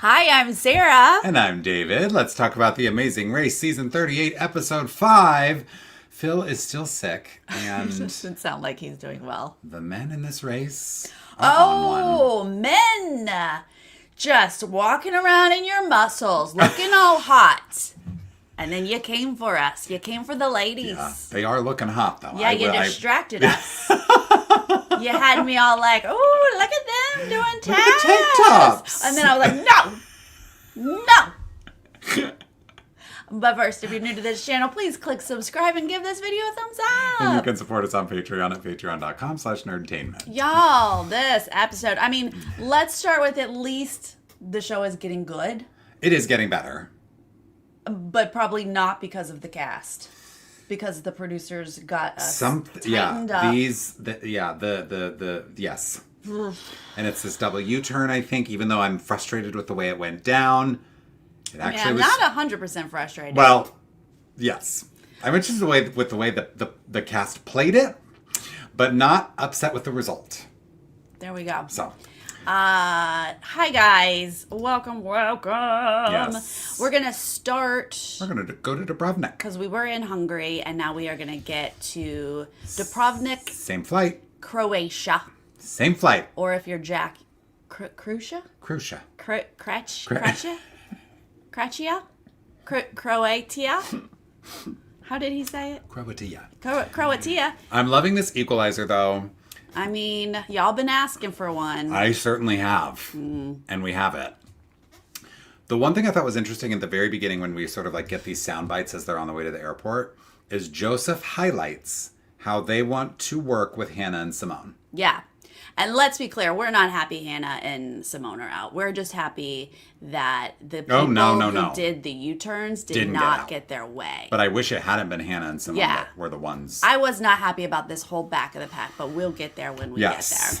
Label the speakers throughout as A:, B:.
A: Hi, I'm Sarah.
B: And I'm David. Let's talk about The Amazing Race, Season 38, Episode 5. Phil is still sick, and
A: Doesn't sound like he's doing well.
B: the men in this race are on one.
A: Men! Just walking around in your muscles, looking all hot. And then you came for us. You came for the ladies.
B: Yeah, they are looking hot, though.
A: Yeah, you distracted us. You had me all like, "Ooh, look at them doing tabs."
B: Look at the tank tops.
A: And then I was like, no. But first, if you're new to this channel, please click subscribe and give this video a thumbs
B: And you
A: up.
B: can support us on Patreon at patreon.com/Nerdtainment.
A: Y'all, this episode, let's start with at least the show is getting good,
B: It is getting better.
A: but probably not because of the cast. Because the producers got us tightened up.
B: Yes. And it's this double U-turn, I think, even though I'm frustrated with the way it went down. It actually
A: I'm
B: was
A: not 100% frustrated.
B: Well, yes. I'm interested with the way the cast played it, but not upset with the result.
A: There we go.
B: So,
A: hi guys. Welcome.
B: Yes.
A: We're going to start...
B: we're going to go to Dubrovnik.
A: because we were in Hungary, and now we are going to get to Dubrovnik,
B: Same flight.
A: Croatia.
B: Same flight.
A: Or if you're Jack... Croatia?
B: Croatia.
A: Croatia? Croatia? How did he say it?
B: Croatia.
A: Croatia.
B: I'm loving this equalizer, though.
A: Y'all been asking for one.
B: I certainly have. And we have it. The one thing I thought was interesting at the very beginning when we sort of like get these sound bites as they're on the way to the airport is Joseph highlights how they want to work with Hannah and Simone.
A: Yeah. And let's be clear, we're not happy Hannah and Simone are out. We're just happy that the people who did the U-turns did not get their way.
B: But I wish it hadn't been Hannah and Simone that were the ones.
A: I was not happy about this whole back of the pack, but we'll get there when we get there.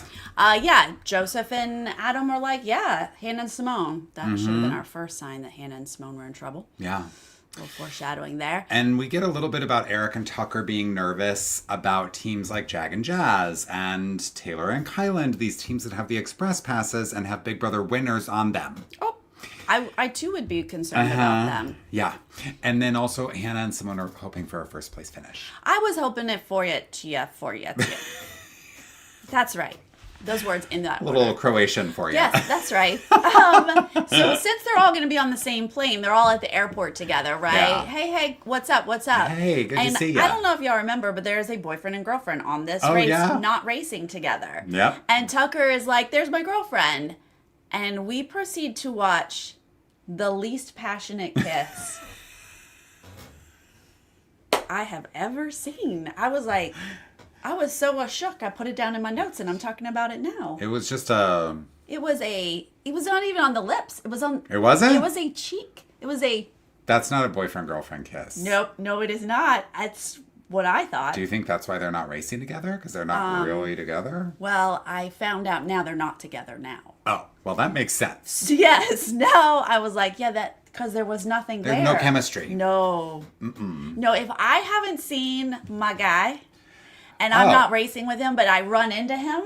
A: Joseph and Adam were like, Hannah and Simone. That should have been our first sign that Hannah and Simone were in trouble.
B: Yeah.
A: A little foreshadowing there.
B: And we get a little bit about Eric and Tucker being nervous about teams like Jag and Jazz and Taylor and Kyland, these teams that have the express passes and have Big Brother winners on them.
A: Oh, I too would be concerned about them.
B: Yeah. And then also Hannah and Simone are hoping for a first place finish.
A: I was hoping it for you. That's right. Those words in that
B: little
A: order.
B: Croatian for you.
A: Yes, that's right. So since they're all going to be on the same plane, they're all at the airport together, right?
B: Yeah.
A: Hey, what's up?
B: Hey, good to see you.
A: I don't know if y'all remember, but there is a boyfriend and girlfriend on this race not racing together.
B: Yep.
A: And Tucker is like, there's my girlfriend. And we proceed to watch the least passionate kiss I have ever seen. I was so shook. I put it down in my notes, and I'm talking about it now.
B: It was just
A: It was not even on the lips. It was on...
B: It wasn't?
A: It was a cheek. It was a...
B: That's not a boyfriend-girlfriend kiss.
A: Nope. No, it is not. That's what I thought.
B: Do you think that's why they're not racing together? Because they're not really together?
A: Well, I found out now they're not together now.
B: Oh, well, that makes sense.
A: Yes. No, I was like, because there was nothing there.
B: There's no chemistry.
A: No. No, if I haven't seen my guy... and I'm not racing with him, but I run into him,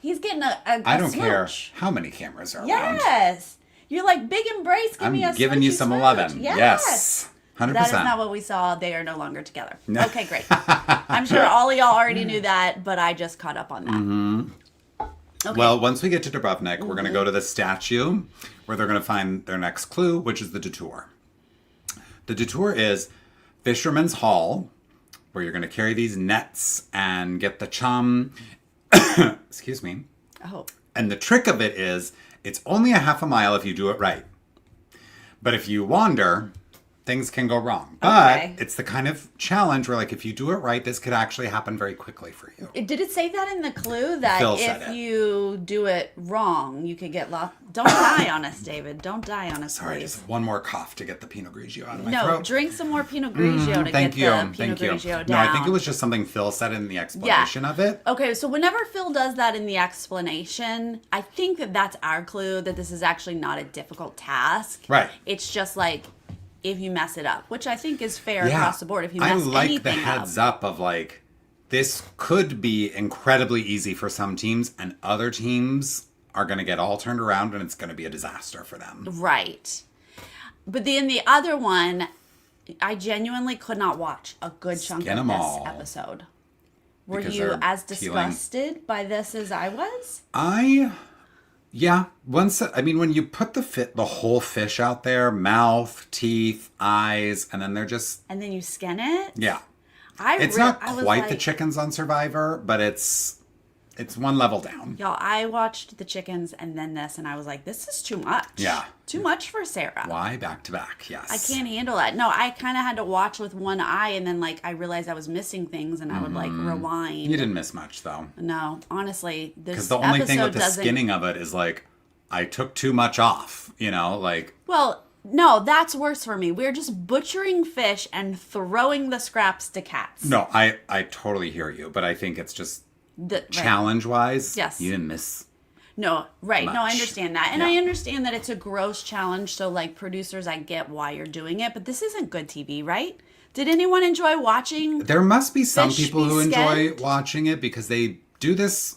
A: he's getting a
B: I don't
A: smooch.
B: care how many cameras are around.
A: Yes. You're like, big embrace, give me a
B: I'm giving you some
A: smooch.
B: 11.
A: Yes.
B: Yes. 100%.
A: That is not what we saw. They are no longer together. No. Okay, great. I'm sure all of y'all already knew that, but I just caught up on that. Okay.
B: Well, once we get to Dubrovnik, we're going to go to the statue where they're going to find their next clue, which is the detour. The detour is Fisherman's Hall, where you're going to carry these nets and get the chum. Excuse me.
A: Oh.
B: And the trick of it is, it's only a half a mile if you do it right. But if you wander, things can go wrong. But it's the kind of challenge where, like, if you do it right, this could actually happen very quickly for you.
A: Did it say that in the clue that
B: Phil
A: if you do it wrong, you could get lost? Don't die on us, David. Don't die on us,
B: Sorry,
A: please.
B: just one more cough to get the Pinot Grigio out of my
A: No,
B: throat.
A: drink some more Pinot Grigio to get the Pinot Grigio down.
B: No, I think it was just something Phil said in the explanation of it.
A: Okay, so whenever Phil does that in the explanation, I think that that's our clue that this is actually not a difficult task.
B: Right.
A: It's just like if you mess it up, which I think is fair across the board. If you mess anything up.
B: I like the heads up of like, this could be incredibly easy for some teams and other teams are going to get all turned around and it's going to be a disaster for them.
A: Right. But then the other one, I genuinely could not watch a good chunk of this episode. Were you as disgusted by this as I was?
B: Yeah. When you put the whole fish out there, mouth, teeth, eyes, and then they're just...
A: And then you skin it?
B: Yeah. It's not quite the chickens on Survivor, but it's one level down.
A: Y'all, I watched the chickens and then this, and I was like, this is too much.
B: Yeah.
A: Too much for Sarah.
B: Why? Back to back, yes.
A: I can't handle that. No, I kind of had to watch with one eye, and then, I realized I was missing things, and I would, rewind.
B: You didn't miss much, though.
A: No, honestly, this
B: because the only thing with the skinning of it is, I took too much off,
A: Well, no, that's worse for me. We're just butchering fish and throwing the scraps to cats.
B: No, I totally hear you, but I think it's just challenge-wise,
A: yes.
B: You didn't miss
A: No, right.
B: much.
A: No, I understand that. And I understand that it's a gross challenge, so, producers, I get why you're doing it, but this isn't good TV, right? Did anyone enjoy watching?
B: There must be some
A: fish
B: people who
A: be
B: enjoy
A: skinned?
B: watching it because they do this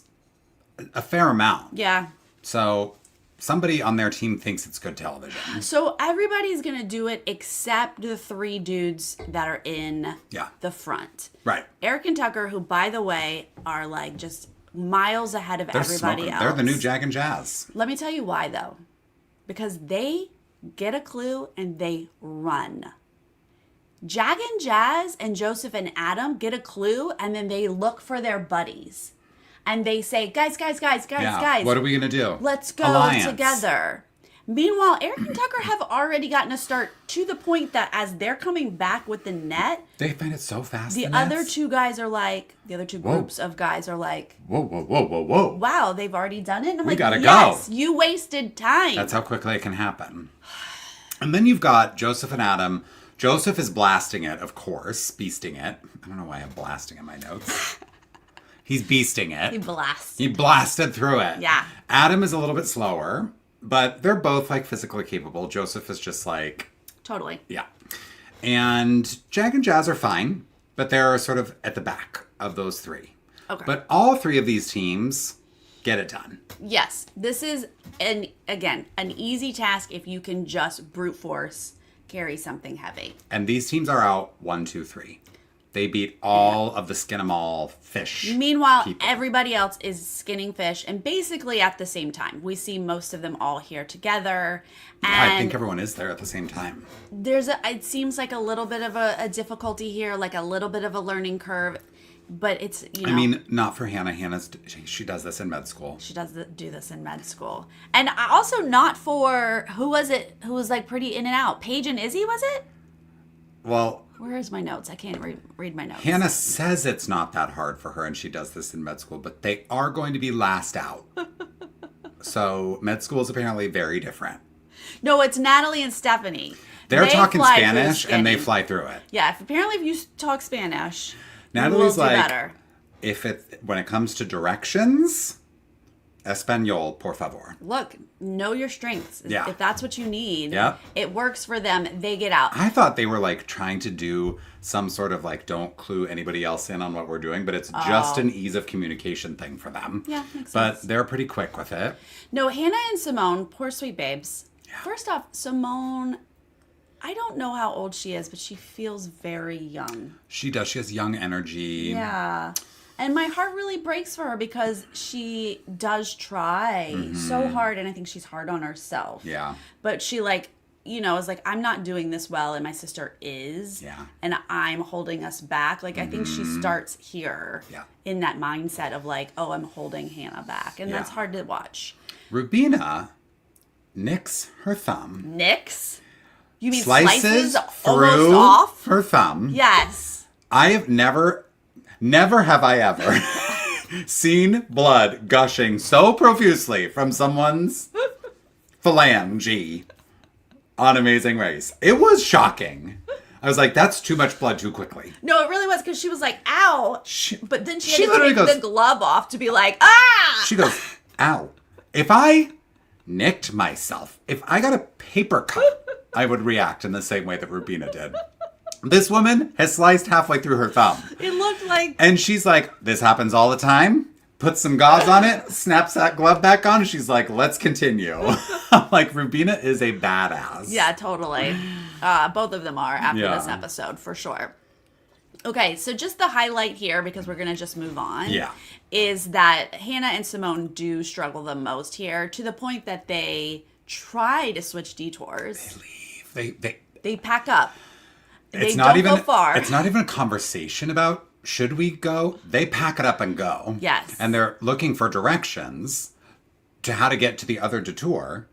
B: a fair amount.
A: Yeah.
B: So somebody on their team thinks it's good television.
A: So everybody's going to do it except the 3 dudes that are in the front.
B: Right.
A: Eric and Tucker, who, by the way, are just miles ahead of everybody else.
B: They're the new Jack and Jazz.
A: Let me tell you why, though. Because they get a clue and they run. Jack and Jazz and Joseph and Adam get a clue and then they look for their buddies. And they say, guys,
B: What are we going to do?
A: Let's go
B: Alliance.
A: together. Meanwhile, Eric and Tucker have already gotten a start to the point that as they're coming back with the net,
B: they find it so fast.
A: The other two guys are the other two groups of guys are
B: whoa.
A: Wow, they've already done it? And I'm
B: gotta
A: yes,
B: go.
A: You wasted time.
B: That's how quickly it can happen. And then you've got Joseph and Adam. Joseph is blasting it, of course, beasting it. I don't know why I have blasting in my notes. He's beasting it.
A: He
B: blasted through it.
A: Yeah.
B: Adam is a little bit slower, but they're both physically capable. Joseph is just
A: totally.
B: Yeah. And Jack and Jazz are fine, but they're sort of at the back of those 3.
A: Okay.
B: But all 3 of these teams get it done.
A: Yes. This is an easy task if you can just brute force carry something heavy.
B: And these teams are out 1, 2, 3. They beat all of the skin 'em all fish.
A: Meanwhile,
B: people.
A: everybody else is skinning fish, and basically at the same time. We see most of them all here together. And
B: I think everyone is there at the same time.
A: It seems like a little bit of a difficulty here, a little bit of a learning curve. But it's,
B: I mean, not for Hannah. She does this in med school.
A: She does do this in med school. And also not for, who was it who was pretty in and out? Paige and Izzy, was it?
B: Well,
A: where is my notes? I can't read my notes.
B: Hannah says it's not that hard for her and she does this in med school, but they are going to be last out. So med school is apparently very different.
A: No, it's Natalie and Stephanie.
B: They're talking Spanish and they fly through it.
A: Yeah, apparently if you talk Spanish,
B: Natalie's
A: you will do better.
B: When it comes to directions, Espanol, por favor.
A: Look, know your strengths.
B: Yeah.
A: If that's what you need,
B: Yep.
A: It works for them. They get out.
B: I thought they were trying to do some sort of don't clue anybody else in on what we're doing, but it's just an ease of communication thing for them.
A: Yeah, makes sense.
B: But they're pretty quick with it.
A: No, Hannah and Simone, poor sweet babes.
B: Yeah.
A: First off, Simone, I don't know how old she is, but she feels very young.
B: She does. She has young energy.
A: Yeah. And my heart really breaks for her because she does try so hard, and I think she's hard on herself.
B: Yeah.
A: But she is I'm not doing this well, and my sister is.
B: Yeah.
A: And I'm holding us back. I think she starts here in that mindset of oh, I'm holding Hannah back. And that's hard to watch.
B: Rubina nicks her thumb.
A: Nicks? You mean
B: slices
A: almost
B: through
A: off?
B: her thumb.
A: Yes.
B: I have never have I ever seen blood gushing so profusely from someone's phalange on Amazing Race. It was shocking. I was like, that's too much blood too quickly.
A: No, it really was, because she was like, ow. But then she had to
B: literally
A: take the glove off to be like, ah!
B: She goes, ow. If I nicked myself, if I got a paper cut, I would react in the same way that Rubina did. This woman has sliced halfway through her thumb.
A: It looked like...
B: And she's like, this happens all the time. puts some gauze on it, snaps that glove back on, and she's like, let's continue. I'm like, Rubina is a badass.
A: Yeah, totally. Both of them are after this episode, for sure. Okay, so just the highlight here, because we're going to just move on, is that Hannah and Simone do struggle the most here, to the point that they try to switch detours.
B: They leave. They
A: pack up. They
B: don't
A: go far.
B: It's not even a conversation about should we go? They pack it up and go.
A: Yes.
B: And they're looking for directions to how to get to the other detour.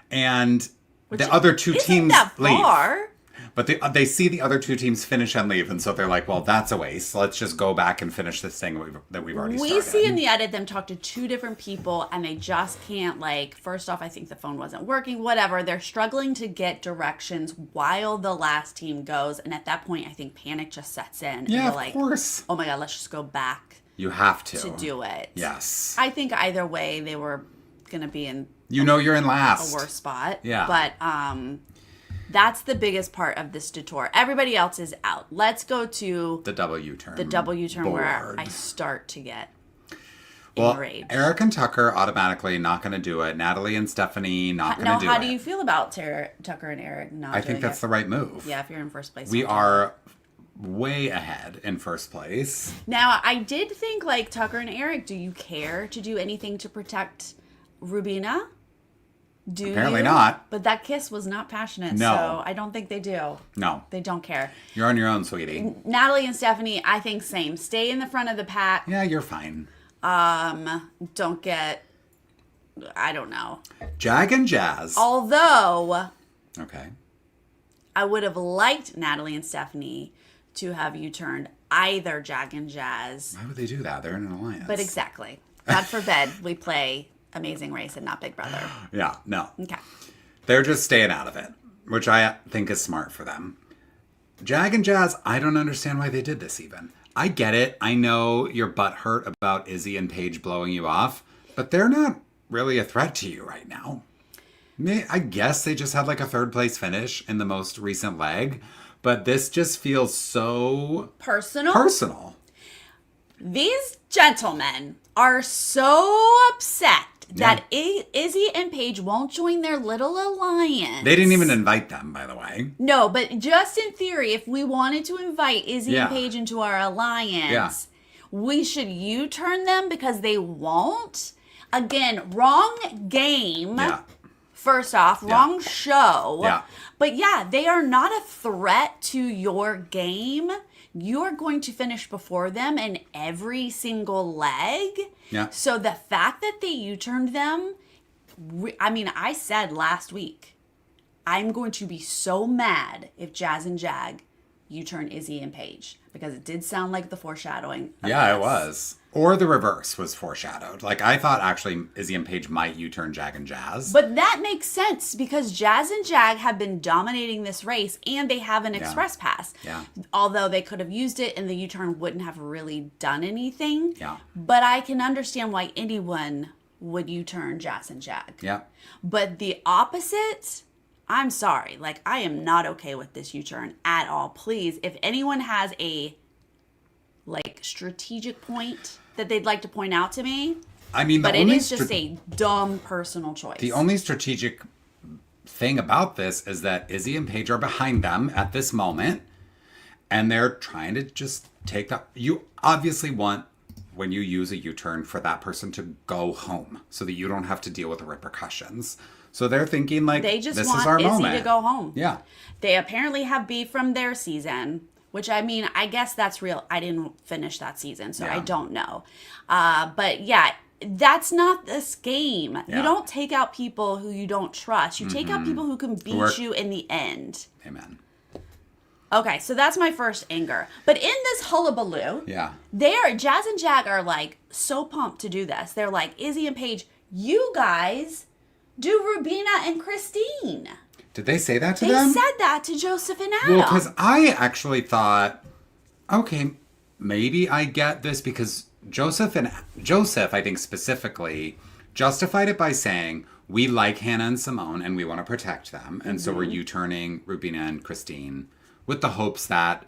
B: And the other two teams
A: that
B: leave.
A: Far.
B: But they see the other two teams finish and leave. And so they're like, well, that's a waste. Let's just go back and finish this thing that we've already started.
A: We see in the edit them talk to two different people and they just can't, like, first off, I think the phone wasn't working, whatever. They're struggling to get directions while the last team goes. And at that point, I think panic just sets in.
B: Yeah,
A: and
B: of course.
A: Oh my God, let's just go back.
B: You have to
A: do it.
B: Yes.
A: I think either way, they were going to be in
B: you're in last.
A: a worse spot.
B: Yeah.
A: But that's the biggest part of this detour. Everybody else is out. Let's go to
B: the W turn.
A: The W turn where I start to get enraged.
B: Eric and Tucker automatically not going to do it. Natalie and Stephanie not going to do it.
A: Now, how do you feel about Tucker and Eric not doing it?
B: I think that's the right move.
A: Yeah, if you're in first place.
B: We are way ahead in first place.
A: Now, I did think, like, Tucker and Eric, do you care to do anything to protect Rubina?
B: Apparently not.
A: But that kiss was not passionate,
B: no.
A: So I don't think they do.
B: No.
A: They don't care.
B: You're on your own, sweetie.
A: Natalie and Stephanie, I think same. Stay in the front of the pack.
B: Yeah, you're fine.
A: Don't get, I don't know.
B: Jag and Jazz.
A: Although.
B: Okay.
A: I would have liked Natalie and Stephanie to have U-turned either Jag and Jazz.
B: Why would they do that? They're in an alliance.
A: But exactly. God forbid we play Amazing Race and not Big Brother.
B: Yeah, no.
A: Okay.
B: They're just staying out of it, which I think is smart for them. Jag and Jazz, I don't understand why they did this even. I get it. I know your butt hurt about Izzy and Paige blowing you off, but they're not really a threat to you right now. I guess they just had like a third place finish in the most recent leg, but this just feels so personal.
A: These gentlemen are so upset that Izzy and Paige won't join their little alliance.
B: They didn't even invite them, by the way.
A: No, but just in theory, if we wanted to invite Izzy and Paige into our alliance, we should U-turn them because they won't. Again, wrong game.
B: Yeah.
A: First off, wrong show.
B: Yeah.
A: But yeah, they are not a threat to your game. You're going to finish before them in every single leg.
B: Yeah.
A: So the fact that they U-turned them, I mean, I said last week, I'm going to be so mad if Jazz and Jag U-turn Izzy and Paige. Because it did sound like the foreshadowing.
B: Yeah, it was. Or the reverse was foreshadowed. Like, I thought actually Izzy and Paige might U-turn Jag and Jazz.
A: But that makes sense because Jazz and Jag have been dominating this race and they have an express pass.
B: Yeah.
A: Although they could have used it and the U-turn wouldn't have really done anything.
B: Yeah.
A: But I can understand why anyone would U-turn Jazz and Jag.
B: Yeah.
A: But the opposite, I'm sorry. Like, I am not okay with this U-turn at all. Please, if anyone has a, like, strategic point that they'd like to point out to me.
B: I mean,
A: but it is just a dumb personal choice.
B: The only strategic thing about this is that Izzy and Paige are behind them at this moment, and they're trying to just take that. You obviously want, when you use a U-turn, for that person to go home so that you don't have to deal with the repercussions. So they're thinking, like,
A: they just
B: this
A: want
B: is our
A: Izzy
B: moment
A: to go home.
B: Yeah.
A: They apparently have beef from their season. Which, I mean, I guess that's real. I didn't finish that season, so I don't know. But, yeah, that's not this game.
B: Yeah.
A: You don't take out people who you don't trust. You take out people who can beat you in the end.
B: Amen.
A: Okay, so that's my first anger. But in this hullabaloo, Jazz and Jag are, like, so pumped to do this. They're like, Izzy and Paige, you guys do Rubina and Christine.
B: Did they say that to them?
A: They said that to Joseph and Adam.
B: Well, because I actually thought, okay, maybe I get this because Joseph, I think specifically, justified it by saying, we like Hannah and Simone and we want to protect them. And so we're U-turning Rubina and Christine with the hopes that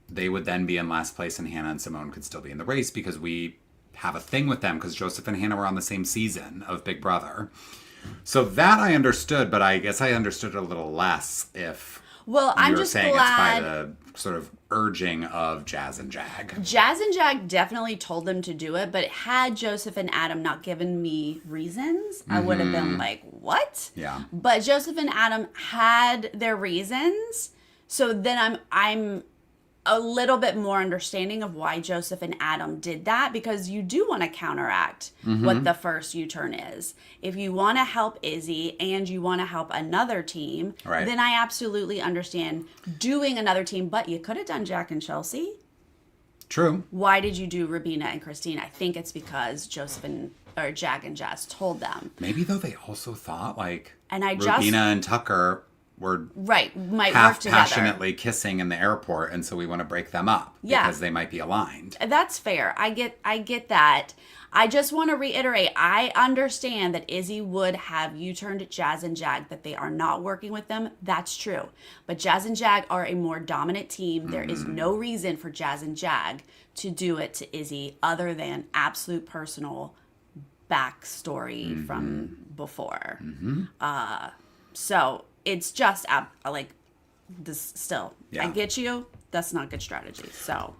B: they would then be in last place and Hannah and Simone could still be in the race because we have a thing with them because Joseph and Hannah were on the same season of Big Brother. So that I understood, but I guess I understood it a little less if
A: I'm
B: you were
A: just
B: saying
A: glad
B: it's by the sort of urging of Jazz and Jag.
A: Jazz and Jag definitely told them to do it, but had Joseph and Adam not given me reasons, I would have been like, what?
B: Yeah.
A: But Joseph and Adam had their reasons, so then I'm a little bit more understanding of why Joseph and Adam did that, because you do want to counteract what the first U-turn is. If you want to help Izzy and you want to help another team, then I absolutely understand doing another team, but you could have done Jack and Chelsea.
B: True.
A: Why did you do Rubina and Christine? I think it's because Jag and Jazz told them.
B: Maybe though they also thought like
A: And
B: Rubina and Tucker were
A: might
B: half
A: work together.
B: passionately kissing in the airport, and so we want to break them up because they might be aligned.
A: That's fair. I get that. I just want to reiterate, I understand that Izzy would have U-turned Jazz and Jag, that they are not working with them. That's true. But Jazz and Jag are a more dominant team. There is no reason for Jazz and Jag to do it to Izzy other than absolute personal backstory from before. So it's just like this still. I get you. That's not good strategy. So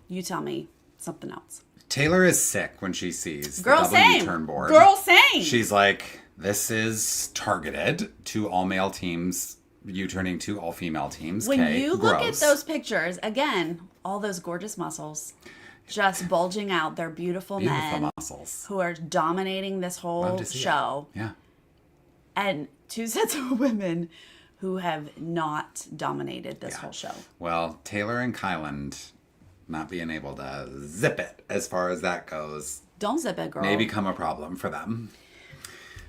A: you tell me something else.
B: Taylor is sick when she sees
A: Girl,
B: the double U-turn board.
A: Girl, same.
B: She's like, this is targeted to all male teams, U-turning to all female teams.
A: When you look at those pictures, again, all those gorgeous muscles just bulging out. They're beautiful men
B: muscles
A: who are dominating this whole show.
B: Yeah.
A: And two sets of women who have not dominated this whole show.
B: Well, Taylor and Kyland not being able to zip it as far as that goes.
A: Don't zip it, girl.
B: May become a problem for them.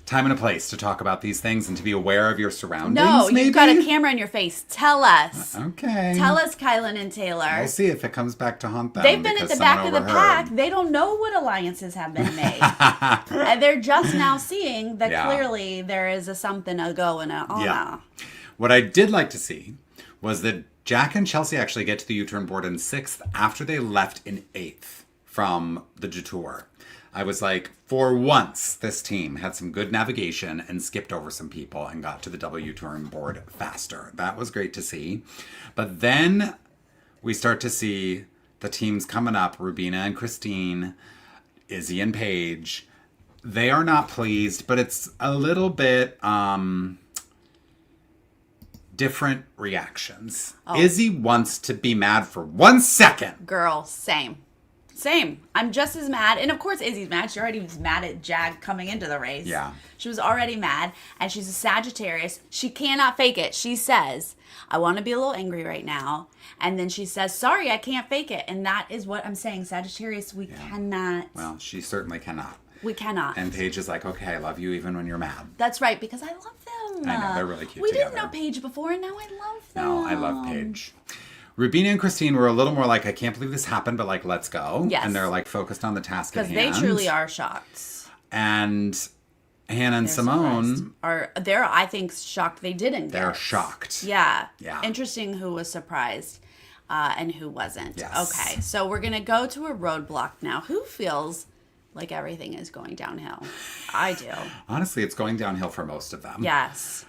B: Time and a place to talk about these things and to be aware of your surroundings.
A: No,
B: maybe?
A: you've got a camera in your face. Tell us.
B: Okay.
A: Tell us, Kylan and Taylor.
B: We'll see if it comes back to haunt them.
A: They've been at the back of the pack. They don't know what alliances have been made. And they're just now seeing that clearly there is a something, a go, and a
B: yeah. What I did like to see was that Jack and Chelsea actually get to the U-turn board in 6th after they left in 8th from the detour. I was like, for once, this team had some good navigation and skipped over some people and got to the double U-turn board faster. That was great to see. But then we start to see the teams coming up, Rubina and Christine, Izzy and Paige. They are not pleased, but it's a little bit different reactions. Izzy wants to be mad for 1 second.
A: Girl, same. I'm just as mad. And of course Izzy's mad. She already was mad at Jag coming into the race.
B: Yeah.
A: She was already mad. And she's a Sagittarius. She cannot fake it. She says, I want to be a little angry right now. And then she says, sorry, I can't fake it. And that is what I'm saying. Sagittarius, we cannot.
B: Well, she certainly cannot.
A: We cannot.
B: And Paige is like, okay, I love you even when you're mad.
A: That's right, because I love them.
B: I know, they're really cute
A: We
B: together.
A: didn't know Paige before, and now I love them.
B: No, I love Paige. Rubina and Christine were a little more like, I can't believe this happened, but like, let's go.
A: Yes.
B: And they're like focused on the task at hand.
A: Because they truly are shocked.
B: And Hannah and Simone
A: they're, I think, shocked they didn't.
B: They're shocked.
A: Yeah.
B: Yeah.
A: Interesting who was surprised and who wasn't.
B: Yes.
A: Okay, so we're going to go to a roadblock now. Who feels like everything is going downhill? I do.
B: Honestly, it's going downhill for most of them.
A: Yes.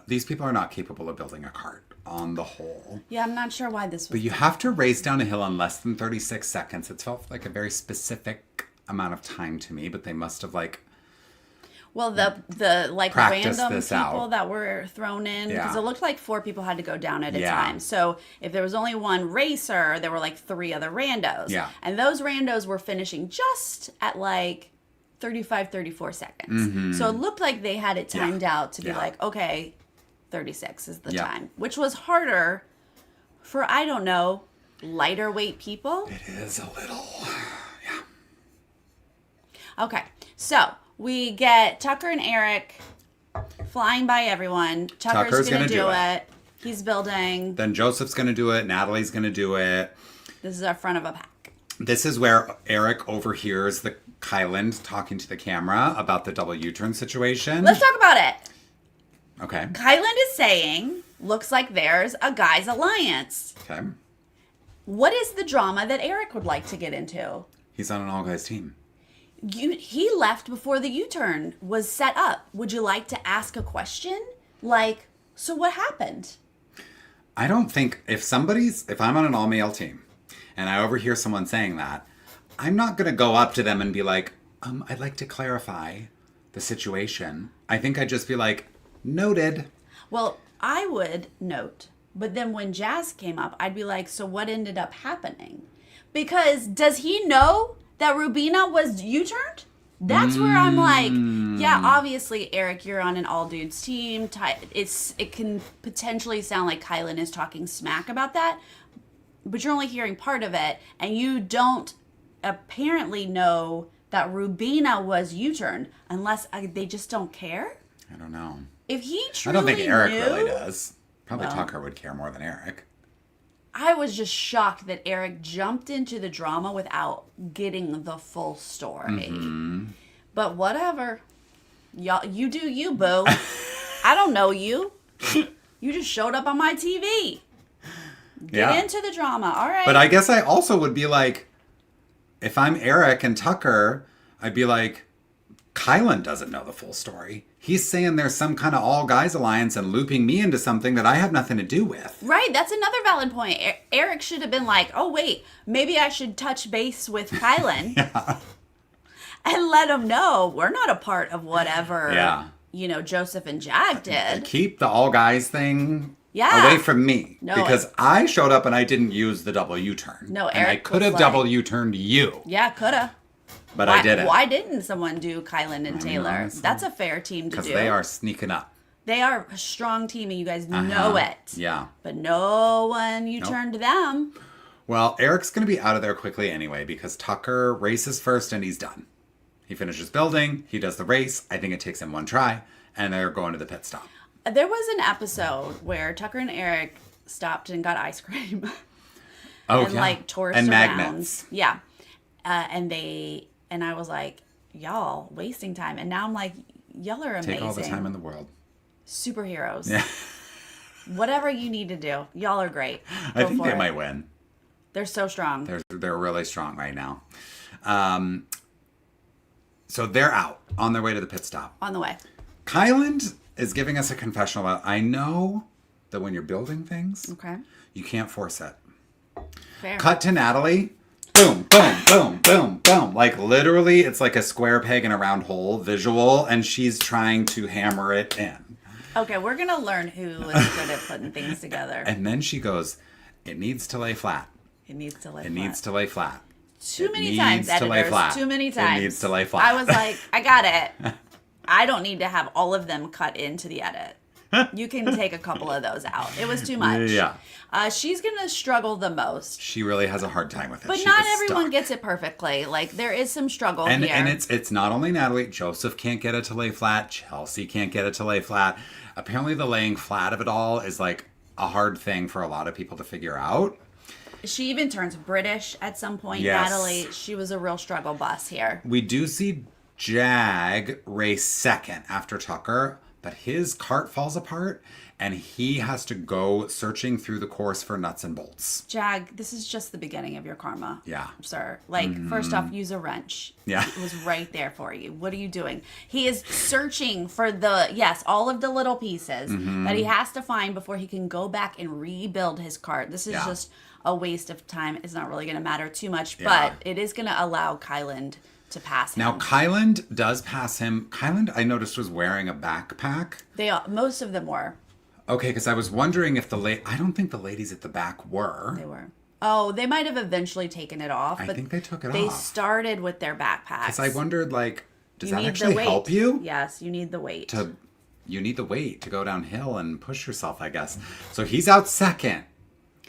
B: These people are not capable of building a cart on the whole.
A: Yeah, I'm not sure why this was.
B: But you have to race down a hill in less than 36 seconds. It felt like a very specific amount of time to me, but they must have like...
A: Well, the like
B: practice
A: random
B: this
A: people
B: out.
A: that were thrown in, because
B: Yeah.
A: it looked like 4 people had to go down at a
B: Yeah.
A: time. So if there was only one racer, there were like 3 other randos.
B: Yeah.
A: And those randos were finishing just at like 35, 34 seconds.
B: Mm-hmm.
A: So it looked like they had it timed out to be
B: Yeah.
A: like, okay, 36 is the
B: Yeah.
A: time, which was harder for, I don't know, lighter weight people.
B: It is a little...
A: Okay, so we get Tucker and Eric flying by everyone. Tucker's going to do it. He's building.
B: Then Joseph's going to do it. Natalie's going to do it.
A: This is our front of a pack.
B: This is where Eric overhears the Kyland talking to the camera about the double U-turn situation.
A: Let's talk about it.
B: Okay.
A: Kyland is saying, looks like there's a guy's alliance.
B: Okay.
A: What is the drama that Eric would like to get into?
B: He's on an all-guys team.
A: He left before the U-turn was set up. Would you like to ask a question? Like, so what happened?
B: I don't think if I'm on an all-male team and I overhear someone saying that, I'm not going to go up to them and be like, I'd like to clarify the situation. I think I'd just be like, noted.
A: Well, I would note, but then when Jazz came up, I'd be like, so what ended up happening? Because does he know that Rubina was U-turned? That's where I'm like, yeah, obviously, Eric, you're on an all-dudes team. It can potentially sound like Kylan is talking smack about that, but you're only hearing part of it, and you don't apparently know that Rubina was U-turned, unless they just don't care.
B: I don't know.
A: If he truly
B: I don't think Eric
A: knew,
B: really does. Probably Tucker would care more than Eric.
A: I was just shocked that Eric jumped into the drama without getting the full story. But whatever. Y'all, you do you, boo. I don't know you. You just showed up on my TV. Get into the drama. All right.
B: But I guess I also would be like, if I'm Eric and Tucker, I'd be like, Kylan doesn't know the full story. He's saying there's some kind of all guys alliance and looping me into something that I have nothing to do with.
A: Right. That's another valid point. Eric should have been like, oh, wait, maybe I should touch base with Kylan. And let him know we're not a part of whatever, Joseph and Jag did.
B: Keep the all guys thing away from me.
A: No,
B: because I showed up and I didn't use the double U-turn.
A: No, Eric
B: and I could have double U-turned you.
A: Yeah, could have.
B: But I didn't.
A: Why didn't someone do Kylan and Taylor? That's a fair team to do.
B: Because they are sneaking up.
A: They are a strong team, and you guys know it.
B: Yeah.
A: But no one U-turned them.
B: Well, Eric's going to be out of there quickly anyway because Tucker races first and he's done. He finishes building. He does the race. I think it takes him one try. And they're going to the pit stop.
A: There was an episode where Tucker and Eric stopped and got ice cream.
B: And
A: toured
B: and
A: around.
B: Magnets.
A: Yeah. And I was like, y'all wasting time. And now I'm like, y'all are amazing.
B: Take all the time in the world.
A: Superheroes.
B: Yeah.
A: Whatever you need to do. Y'all are great.
B: I think they might win.
A: They're so strong.
B: They're really strong right now. So they're out on their way to the pit stop.
A: On the way.
B: Kylan is giving us a confessional about, I know that when you're building things, you can't force it.
A: Fair.
B: Cut to Natalie. Boom, boom, boom, boom, boom. Like literally, it's like a square peg in a round hole visual, and she's trying to hammer it in.
A: Okay, we're going to learn who is good at putting things together.
B: And then she goes, it needs to lay flat.
A: It needs to lay flat.
B: It needs to lay flat.
A: Too many times, editors. Too many times.
B: It needs to lay flat.
A: I was like, I got it. I don't need to have all of them cut into the edit. You can take a couple of those out. It was too much.
B: Yeah.
A: She's going to struggle the most.
B: She really has a hard time with it.
A: But not everyone gets it perfectly. Like, there is some struggle here.
B: And it's not only Natalie. Joseph can't get it to lay flat. Chelsea can't get it to lay flat. Apparently the laying flat of it all is like a hard thing for a lot of people to figure out.
A: She even turns British at some point.
B: Yes.
A: Natalie, she was a real struggle bus here.
B: We do see Jag race second after Tucker, but his cart falls apart and he has to go searching through the course for nuts and bolts.
A: Jag, this is just the beginning of your karma.
B: Yeah.
A: Sir. Like, first off, use a wrench.
B: Yeah.
A: It was right there for you. What are you doing? He is searching for all of the little pieces that he has to find before he can go back and rebuild his cart. This is just a waste of time. It's not really going to matter too much, but it is going to allow Kylan to pass him.
B: Now, Kylan does pass him. Kylan, I noticed, was wearing a backpack.
A: Most of them were.
B: Okay, because I was wondering if I don't think the ladies at the back were.
A: They were. Oh, they might have eventually taken it off.
B: I think they took it off.
A: They started with their backpacks.
B: Because I wondered, does that actually help you?
A: Yes, you need the weight.
B: You need the weight to go downhill and push yourself, I guess. So he's out second.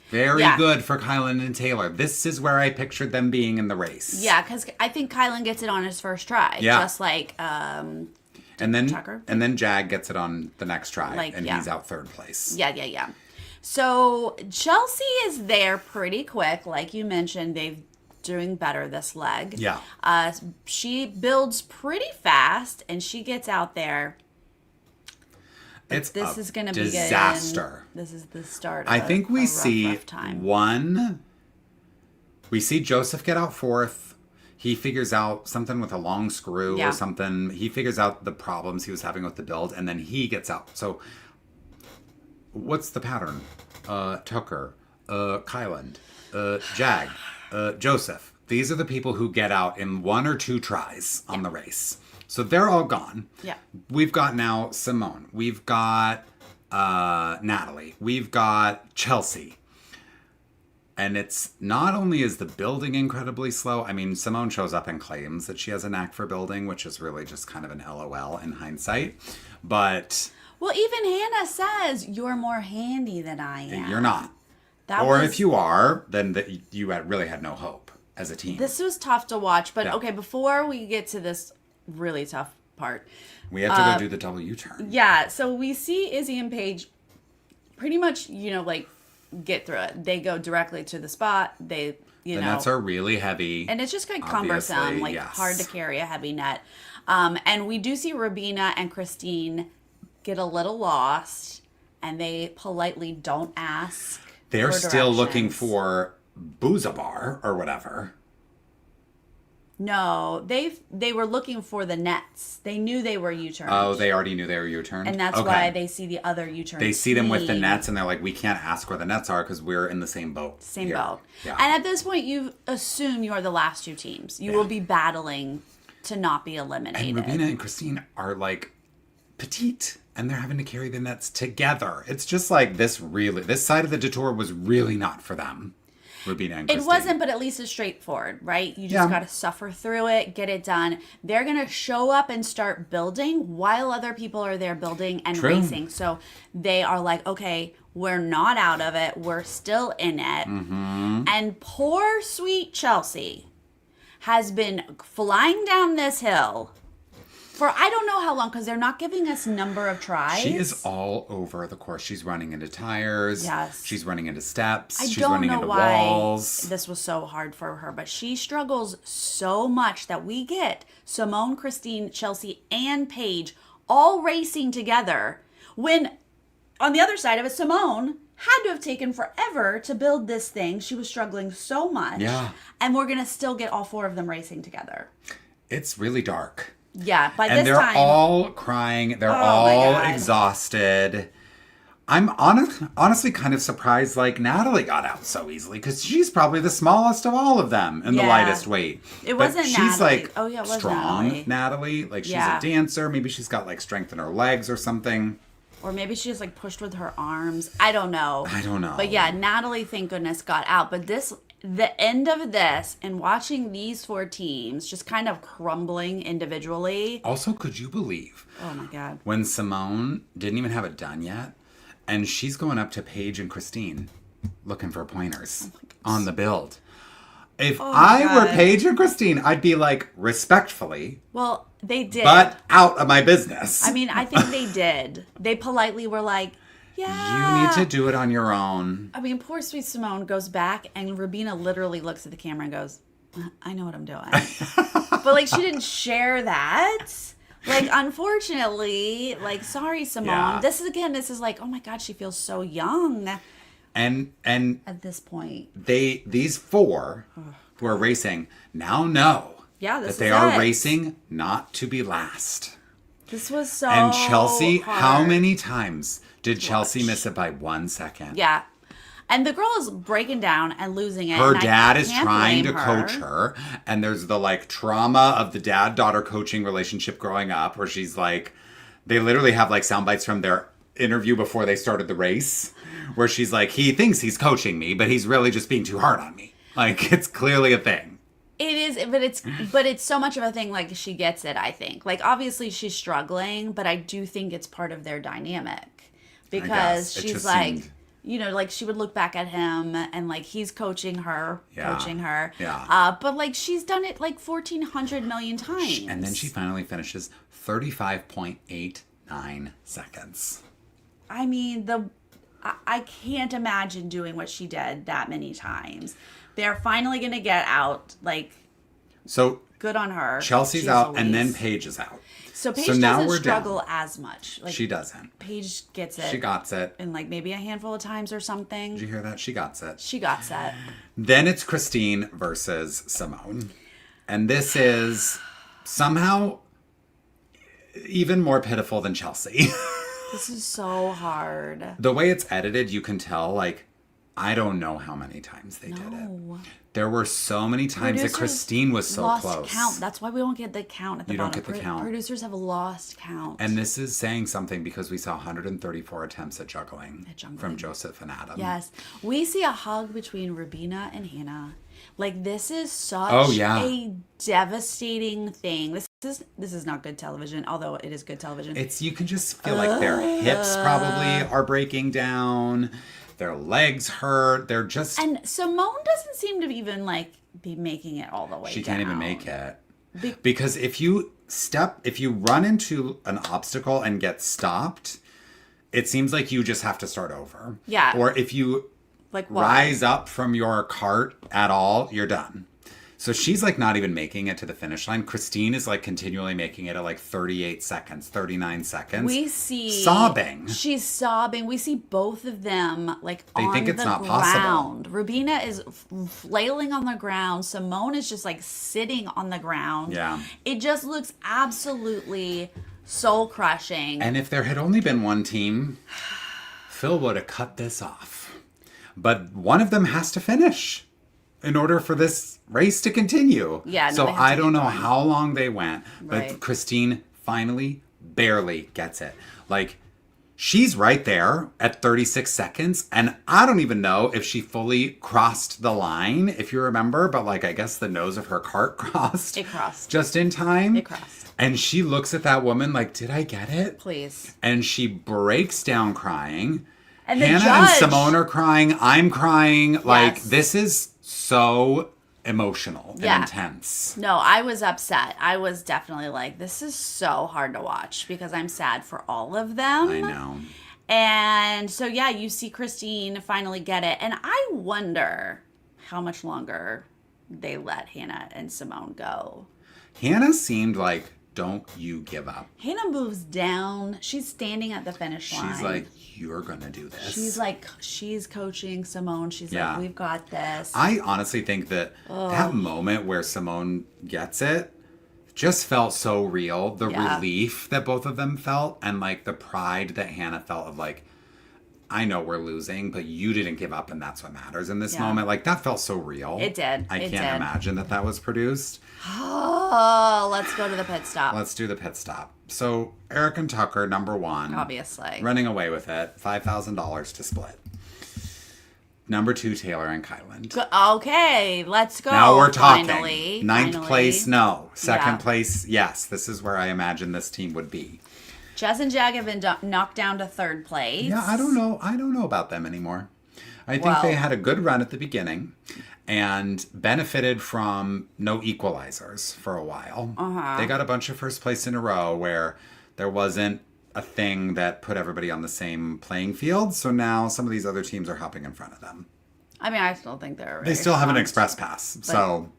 B: Very good for Kylan and Taylor. This is where I pictured them being in the race.
A: Yeah, because I think Kylan gets it on his first try.
B: Yeah.
A: Just like Tucker.
B: And then Jag gets it on the next try, he's out third place.
A: Yeah. So Chelsea is there pretty quick. Like you mentioned, they're doing better this leg.
B: Yeah.
A: She builds pretty fast, and she gets out there.
B: This
A: is going to be
B: disaster.
A: This is the start of
B: I think we see
A: rough time.
B: we see Joseph get out fourth. he figures out something with a long screw
A: Yeah.
B: or something. He figures out the problems he was having with the build, and then he gets out. So what's the pattern? Tucker, Kyland, Jag, Joseph. These are the people who get out in 1 or 2 tries on the race. So they're all gone.
A: Yeah.
B: We've got now Simone. We've got Natalie. We've got Chelsea. And it's not only is the building incredibly slow. I mean, Simone shows up and claims that she has a knack for building, which is really just kind of an LOL in hindsight. But
A: Well, even Hannah says, you're more handy than I am.
B: you're not. If you are, then you really had no hope as a team.
A: This was tough to watch. But
B: Yeah.
A: okay, before we get to this really tough part.
B: We have to go do the double U-turn.
A: Yeah, so we see Izzy and Paige pretty much, get through it. They go directly to the spot. The
B: nets are really heavy.
A: and it's just kind of
B: obviously,
A: cumbersome,
B: yes.
A: hard to carry a heavy net. And we do see Rabina and Christine get a little lost, and they politely don't ask.
B: They're
A: for
B: still looking
A: directions.
B: for Boozabar or whatever.
A: No, they were looking for the nets. They knew they were U-turned.
B: Oh, they already knew they were U-turned?
A: And that's why they see the other U-turn.
B: They see them with the
A: team.
B: nets, and they're like, we can't ask where the nets are because we're in the same boat.
A: Same
B: here.
A: boat.
B: Yeah.
A: And at this point, you assume you are the last 2 teams. You will be battling to not be eliminated.
B: And Rubina and Christine are like petite, and they're having to carry the nets together. It's just like this side of the detour was really not for them. Rubina and Christine.
A: It wasn't, but at least it's straightforward, right? You just
B: Yeah.
A: got to suffer through it, get it done. They're going to show up and start building while other people are there building and
B: True.
A: racing. So they are like, okay, we're not out of it. We're still in it.
B: Mm-hmm.
A: And poor sweet Chelsea has been flying down this hill for I don't know how long, because they're not giving us number of tries.
B: She is all over the course. She's running into tires.
A: Yes.
B: She's running into steps.
A: I
B: She's
A: don't
B: running
A: know
B: into
A: why
B: walls.
A: this was so hard for her, but she struggles so much that we get Simone, Christine, Chelsea, and Paige all racing together when on the other side of it, Simone had to have taken forever to build this thing. She was struggling so much.
B: Yeah.
A: And we're going to still get all 4 of them racing together.
B: It's really dark.
A: Yeah, by
B: And
A: this
B: they're
A: time.
B: all crying. They're
A: Oh, my
B: all
A: God.
B: exhausted. I'm honestly kind of surprised like Natalie got out so easily because she's probably the smallest of all of them and the
A: Yeah.
B: lightest weight.
A: It
B: But
A: wasn't
B: she's
A: Natalie.
B: like
A: Oh, yeah, it was
B: strong Natalie. Like she's
A: Yeah.
B: a dancer. Maybe she's got like strength in her legs or something.
A: Or maybe she just like pushed with her arms. I don't know.
B: I don't know.
A: But yeah, Natalie, thank goodness, got out. But the end of this and watching these 4 teams just kind of crumbling individually.
B: Also, could you believe
A: Oh my God.
B: when Simone didn't even have it done yet and she's going up to Paige and Christine looking for pointers on the build? If I were
A: God.
B: Paige and Christine, I'd be like, respectfully,
A: Well, they did.
B: but out of my business.
A: I mean, I think they did. They politely were like, yeah.
B: You need to do it on your own.
A: I mean, poor sweet Simone goes back and Rubina literally looks at the camera and goes, I know what I'm doing. But like, she didn't share that. Like, unfortunately, like, sorry, Simone.
B: Yeah.
A: This is like, oh my God, she feels so young
B: And
A: at this point.
B: these 4 who are racing now know
A: Yeah,
B: that
A: this
B: they
A: is
B: are
A: it.
B: racing not to be last.
A: This was so
B: And Chelsea, how
A: hard.
B: many times did Chelsea miss it by 1 second?
A: Yeah. And the girl is breaking down and losing it.
B: Her
A: and I
B: dad is
A: can't
B: trying to
A: blame
B: coach her, and there's the like trauma of the dad-daughter coaching relationship growing up, where she's like, they literally have like sound bites from their interview before they started the race, where she's like, he thinks he's coaching me, but he's really just being too hard on me. Like, it's clearly a thing.
A: It is, but it's so much of a thing. Like, she gets it, I think. Like, obviously she's struggling, but I do think it's part of their dynamic because
B: It
A: she's
B: just
A: like,
B: seemed-
A: like she would look back at him and like he's coaching her.
B: Yeah.
A: But like she's done it like 1,400 million times.
B: And then she finally finishes 35.89 seconds.
A: I mean, I can't imagine doing what she did that many times. They're finally gonna get out. Like,
B: So
A: good on her.
B: Chelsea's
A: Jeez
B: out, and
A: Louise.
B: then Paige is out.
A: So Paige
B: now
A: doesn't
B: we're
A: struggle
B: down.
A: as much. Like,
B: She doesn't.
A: Paige gets it.
B: She got it.
A: in like maybe a handful of times or
B: Did
A: something.
B: you hear that? She got it.
A: She got set.
B: Then it's Christine versus Simone. And this is somehow even more pitiful than Chelsea.
A: This is so hard.
B: The way it's edited, you can tell, like, I don't know how many times they did it. There were so many times that Christine was so
A: lost
B: close.
A: Count. That's why we don't get the count at the bottom.
B: You don't get the count.
A: Producers have lost count.
B: And this is saying something because we saw 134 attempts at juggling from Joseph and Adam.
A: Yes. We see a hug between Rubina and Hannah. Like, this is such a devastating thing. This is not good television, although it is good television.
B: You can just feel like their hips probably are breaking down. Their legs hurt. They're just...
A: And Simone doesn't seem to even, like, be making it all the way
B: She
A: down.
B: can't even make it. Because if you run into an obstacle and get stopped, it seems like you just have to start over.
A: Yeah.
B: Or if you rise up from your cart at all, you're done. So she's like not even making it to the finish line. Christine is like continually making it at like 38 seconds, 39 seconds.
A: We see...
B: sobbing.
A: She's sobbing. We see both of them like
B: they
A: on
B: think it's
A: the
B: not
A: ground.
B: possible.
A: Rubina is flailing on the ground. Simone is just like sitting on the ground.
B: Yeah.
A: It just looks absolutely soul crushing.
B: And if there had only been one team, Phil would have cut this off. But one of them has to finish in order for this race to continue.
A: Yeah.
B: So I don't know how long they went, but
A: Right.
B: Christine finally barely gets it. Like, she's right there at 36 seconds, and I don't even know if she fully crossed the line, if you remember, but like I guess the nose of her cart crossed.
A: It crossed.
B: Just in time.
A: It crossed.
B: And she looks at that woman like, did I get it?
A: Please.
B: And she breaks down crying.
A: And the
B: Hannah
A: judge...
B: and Simone are crying. I'm crying. Like,
A: Yes.
B: this is so emotional and intense.
A: No, I was upset. I was definitely like, this is so hard to watch because I'm sad for all of them.
B: I know.
A: And so, yeah, you see Christine finally get it. And I wonder how much longer they let Hannah and Simone go.
B: Hannah seemed like, don't you give up.
A: Hannah moves down. She's standing at the finish line.
B: She's like, you're going to do this.
A: She's like, she's coaching Simone. She's like, we've got this.
B: I honestly think that that moment where Simone gets it just felt so real. The relief that both of them felt and like the pride that Hannah felt of like, I know we're losing, but you didn't give up and that's what matters in this moment. Like, that felt so real.
A: It did.
B: I can't imagine that was produced.
A: Oh, let's go to the pit stop.
B: Let's do the pit stop. So, Eric and Tucker, number one.
A: Obviously.
B: Running away with it. $5,000 to split. Number two, Taylor and Kyland.
A: Okay, let's go.
B: Now we're talking.
A: Finally.
B: Ninth place, no. Second place, yes. This is where I imagine this team would be.
A: Jess and Jag have been knocked down to third place.
B: Yeah, I don't know. I don't know about them anymore. I think they had a good run at the beginning and benefited from no equalizers for a while. They got a bunch of first place in a row where there wasn't a thing that put everybody on the same playing field. So now some of these other teams are hopping in front of them.
A: I mean, I still think they're
B: They still have an express pass. So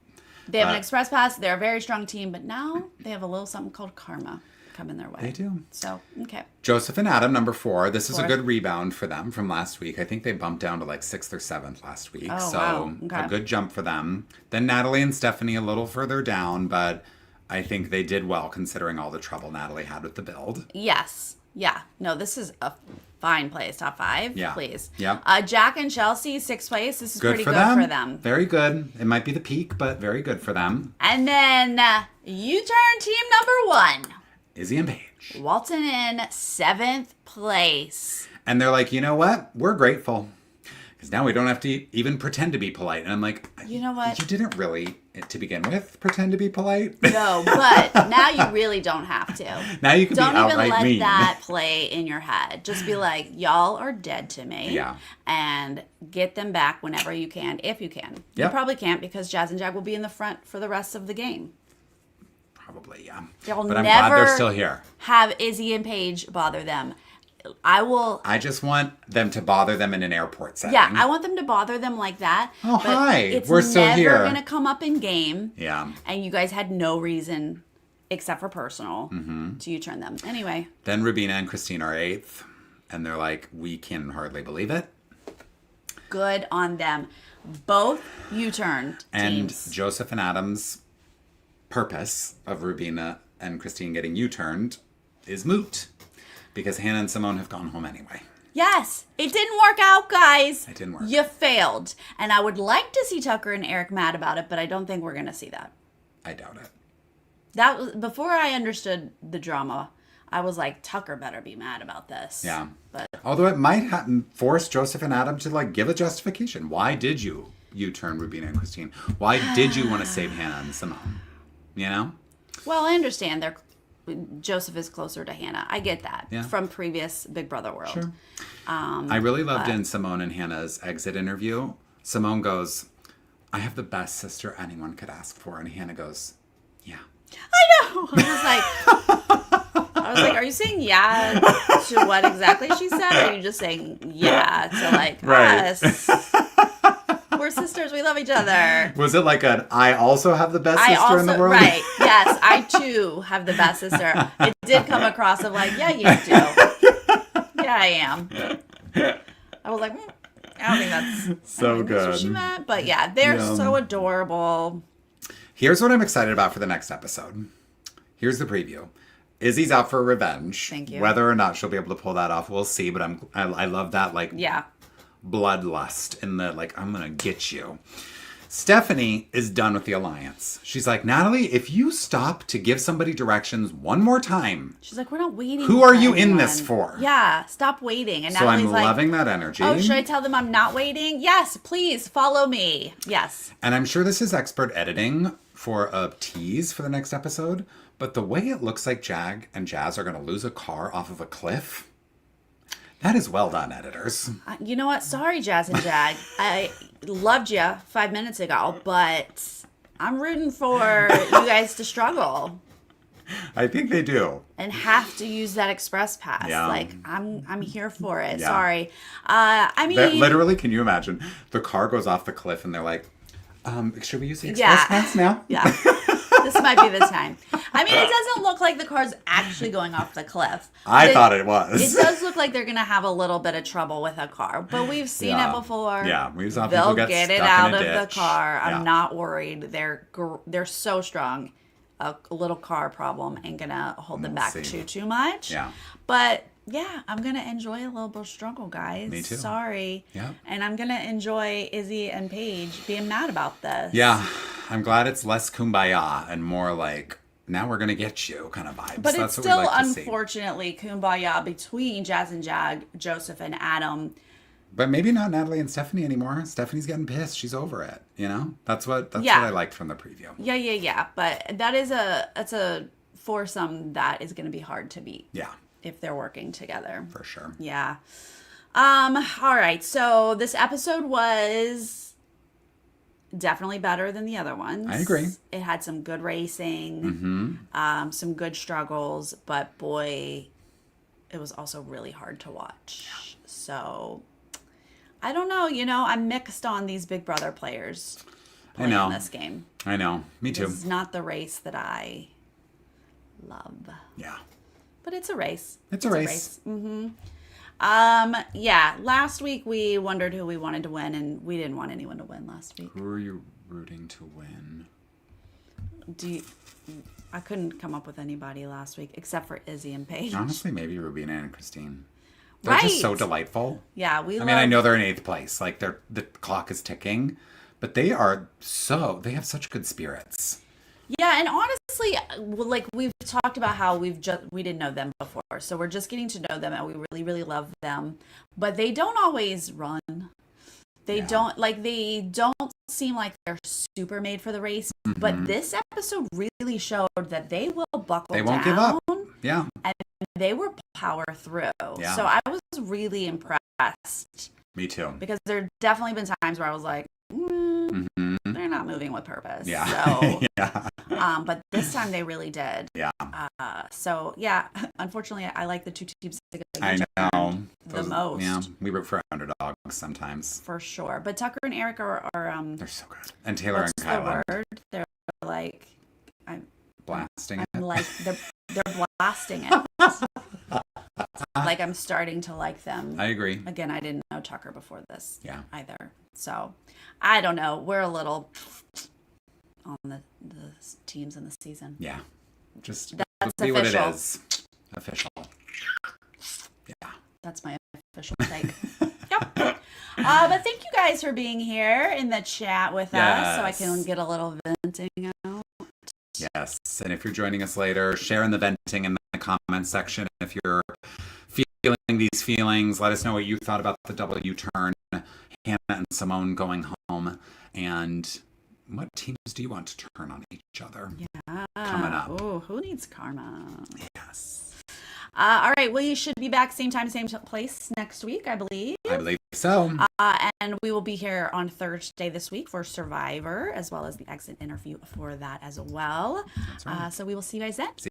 A: they have an express pass. They're a very strong team, but now they have a little something called karma coming their way.
B: They do.
A: So, okay.
B: Joseph and Adam, number four. This is a good rebound for them from last week. I think they bumped down to like 6th or 7th last week.
A: Oh,
B: so
A: wow. Okay.
B: a good jump for them. Then Natalie and Stephanie a little further down, but I think they did well considering all the trouble Natalie had with the build.
A: Yes. Yeah. No, this is a fine place. Top 5.
B: Yeah.
A: Please.
B: Yeah.
A: Jack and Chelsea, 6th place. This is
B: Good
A: pretty
B: for
A: good
B: them.
A: for them.
B: Very good. It might be the peak, but very good for them.
A: And then U-turn team number 1.
B: Izzy and Paige.
A: Walton in 7th place.
B: And they're like, you know what? We're grateful. Because now we don't have to even pretend to be polite. And I'm like,
A: you know what?
B: You didn't really, to begin with, pretend to be polite.
A: No, but now you really don't have to.
B: Now you can
A: don't
B: be outright mean.
A: Don't even let that play in your head. Just be like, y'all are dead to me.
B: Yeah.
A: And get them back whenever you can, if you can.
B: Yep.
A: You probably can't because Jazz and Jag will be in the front for the rest of the game.
B: Probably, yeah.
A: They'll
B: but I'm glad they're still here.
A: Have Izzy and Paige bother them. I
B: just want them to bother them in an airport setting.
A: Yeah, I want them to bother them like that.
B: Oh,
A: but
B: hi. We're still here.
A: It's never going to come up in game.
B: Yeah.
A: And you guys had no reason, except for personal,
B: Mm-hmm.
A: to U-turn them. Anyway.
B: Then Rubina and Christine are 8th. And they're like, we can hardly believe it.
A: Good on them. Both U-turned
B: And
A: teams.
B: Joseph and Adam's purpose of Rubina and Christine getting U-turned is moot because Hannah and Simone have gone home anyway.
A: Yes, it didn't work out, guys.
B: It didn't work.
A: You failed. And I would like to see Tucker and Eric mad about it, but I don't think we're going to see that.
B: I doubt it.
A: That was before I understood the drama. I was like, Tucker better be mad about this.
B: Yeah.
A: But
B: although it might force Joseph and Adam to like give a justification. Why did you turn Rubina and Christine? Why did you want to save Hannah and Simone? You know?
A: Well, I understand Joseph is closer to Hannah. I get that from previous Big Brother world.
B: Sure. I really loved in Simone and Hannah's exit interview. Simone goes, I have the best sister anyone could ask for. And Hannah goes, yeah.
A: I know. I was like, are you saying yeah to what exactly she said? Or are you just saying yeah to like us? We're sisters. We love each other.
B: Was it like I also have the best sister in the world?
A: Right. Yes. I too have the best sister. It did come across of like, yeah, you do. Yeah, I am. I was like, I don't think that's
B: so good.
A: That's what she meant. But yeah, they're so adorable.
B: Here's what I'm excited about for the next episode. Here's the preview. Izzy's out for revenge.
A: Thank you.
B: Whether or not she'll be able to pull that off, we'll see. But I love that bloodlust in the I'm gonna get you. Stephanie is done with the alliance. She's like, Natalie, if you stop to give somebody directions one more time.
A: She's like, we're not waiting.
B: Who are you in this for?
A: Yeah, stop waiting. And
B: so
A: Natalie's
B: I'm loving that energy.
A: Oh, should I tell them I'm not waiting? Yes, please follow me. Yes.
B: And I'm sure this is expert editing for a tease for the next episode. But the way it looks like Jag and Jazz are going to lose a car off of a cliff, that is well done, editors.
A: You know what? Sorry, Jazz and Jag. I loved you 5 minutes ago, but I'm rooting for you guys to struggle.
B: I think they do.
A: And have to use that express pass.
B: Yeah.
A: Like, I'm here for it.
B: Yeah.
A: Sorry. I mean...
B: Literally, can you imagine? The car goes off the cliff and they're like, should we use the express pass now?
A: Yeah. This might be the time. I mean, it doesn't look like the car's actually going off the cliff.
B: I thought it was.
A: It does look like they're going to have a little bit of trouble with a car, but we've seen it before.
B: Yeah, we've saw people get
A: it
B: stuck
A: out
B: in a
A: of
B: ditch.
A: the car.
B: Yeah.
A: I'm not worried. They're so strong. A little car problem ain't going to hold them back too much.
B: Yeah.
A: But yeah, I'm going to enjoy a little bit of struggle, guys.
B: Me too.
A: Sorry.
B: Yeah.
A: And I'm going to enjoy Izzy and Paige being mad about this.
B: Yeah. I'm glad it's less kumbaya and more like, now we're going to get you kind of vibes.
A: But
B: That's
A: it's
B: what we
A: still,
B: like to
A: unfortunately, kumbaya between Jazz and Jag, Joseph and Adam.
B: But maybe not Natalie and Stephanie anymore. Stephanie's getting pissed. She's over it. You know? That's what I liked from the preview.
A: Yeah. But that's a foursome that is going to be hard to beat.
B: Yeah.
A: If they're working together.
B: For sure.
A: Yeah. All right. So this episode was definitely better than the other ones.
B: I agree.
A: It had some good racing, some good struggles, but boy, it was also really hard to watch. Yeah. So I don't know. I'm mixed on these Big Brother players playing this game.
B: I know. Me too.
A: It's not the race that I love.
B: Yeah.
A: But it's a race.
B: It's a race.
A: Mm-hmm. Last week we wondered who we wanted to win, and we didn't want anyone to win last week.
B: Who are you rooting to win?
A: I couldn't come up with anybody last week except for Izzy and Paige.
B: Honestly, maybe Rubina and Christine. They're just so delightful.
A: Yeah,
B: I know they're in 8th place. Like the clock is ticking, but they have such good spirits.
A: Yeah, and honestly, like we've talked about how we didn't know them before, so we're just getting to know them, and we really, really love them. But they don't always run. They don't seem like they're super made for the race. Mm-hmm. But this episode really showed that they will buckle down.
B: They won't give up. Yeah,
A: and they were power through.
B: Yeah.
A: So I was really impressed.
B: Me too.
A: Because there definitely been times where I was like, they're not moving with purpose.
B: Yeah.
A: So,
B: yeah.
A: But this time they really did.
B: Yeah.
A: Unfortunately, I like the two teams that
B: I know
A: the most.
B: Yeah, we root for underdogs sometimes.
A: For sure. But Tucker and Eric are
B: they're so good. And Taylor and Kyla.
A: They're like
B: blasting
A: I'm
B: it.
A: like they're blasting it. Like I'm starting to like them.
B: I agree.
A: Again, I didn't know Tucker before this
B: either.
A: So I don't know. We're a little on the teams in the season.
B: Yeah. Just
A: That's
B: be what it
A: official.
B: is. Official. Yeah.
A: That's my official take. Yep. But thank you guys for being here in the chat with us so I can get a little venting out.
B: Yes. And if you're joining us later, share in the venting in the comments section. If you're feeling these feelings, let us know what you thought about the double U-turn, Hannah and Simone going home, and what teams do you want to turn on each other?
A: Yeah.
B: Coming up.
A: Oh, who needs karma?
B: Yes.
A: All right. We should be back same time, same place next week, I believe.
B: I believe so.
A: And we will be here on Thursday this week for Survivor, as well as the exit interview for that as well.
B: That's right.
A: So we will see you guys then.
B: See